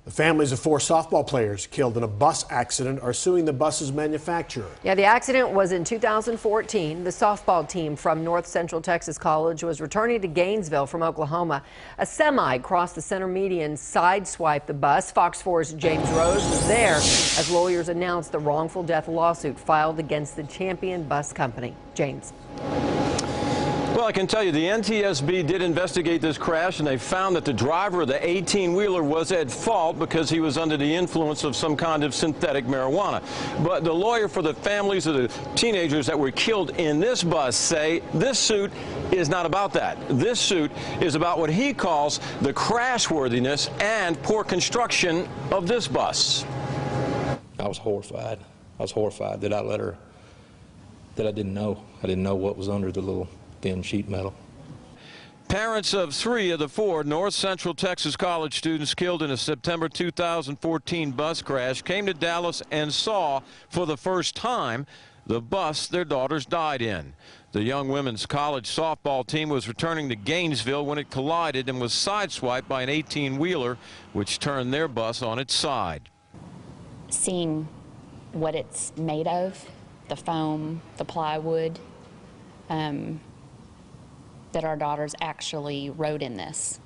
The families of 4 softball players killed in a bus accident are suing the bus's manufacturer. Yeah, the accident was in 2014. The softball team from North Central Texas College was returning to Gainesville from Oklahoma. A semi crossed the center median, sideswiped the bus. Fox 4's James Rose was there as lawyers announced the wrongful death lawsuit filed against the Champion Bus Company. James. Well, I can tell you the NTSB did investigate this crash, and they found that the driver of the 18-wheeler was at fault because he was under the influence of some kind of synthetic marijuana. But the lawyer for the families of the teenagers that were killed in this bus say this suit is not about that. This suit is about what he calls the crashworthiness and poor construction of this bus. I was horrified. I was horrified that I let her, that I didn't know. I didn't know what was under the little thin sheet metal. Parents of 3 of the 4 North Central Texas College students killed in a September 2014 bus crash came to Dallas and saw for the first time the bus their daughters died in. The young women's college softball team was returning to Gainesville when it collided and was sideswiped by an 18-wheeler, which turned their bus on its side. Seeing what it's made of, the foam, the plywood, that our daughters actually rode in this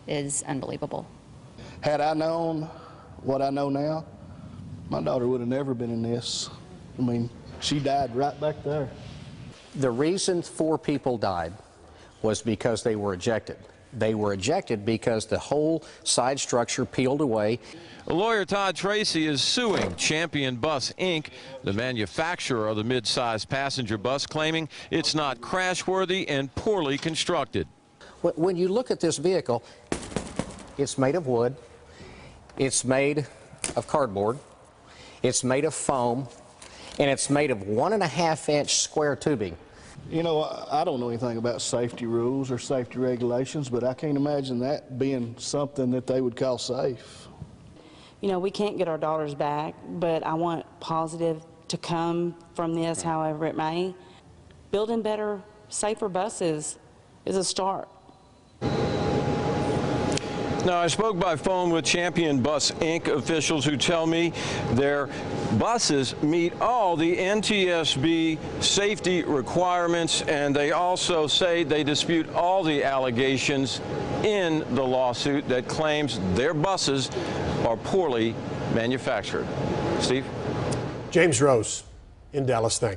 is unbelievable. Had I known what I know now, my daughter would have never been in this. I mean, she died right back there. The reason 4 people died was because they were ejected. They were ejected because the whole side structure peeled away. Lawyer Todd Tracy is suing Champion Bus, Inc., the manufacturer of the mid-size passenger bus, claiming it's not crashworthy and poorly constructed. When you look at this vehicle, it's made of wood, it's made of cardboard, it's made of foam, and it's made of 1.5-inch square tubing. You know, I don't know anything about safety rules or safety regulations, but I can't imagine that being something that they would call safe. You know, we can't get our daughters back, but I want positive to come from this, however it may. Building better, safer buses is a start. Now, I spoke by phone with Champion Bus, Inc. officials who tell me their buses meet all the NTSB safety requirements, and they also say they dispute all the allegations in the lawsuit that claims their buses are poorly manufactured. Steve? James Rose in Dallas, thanks.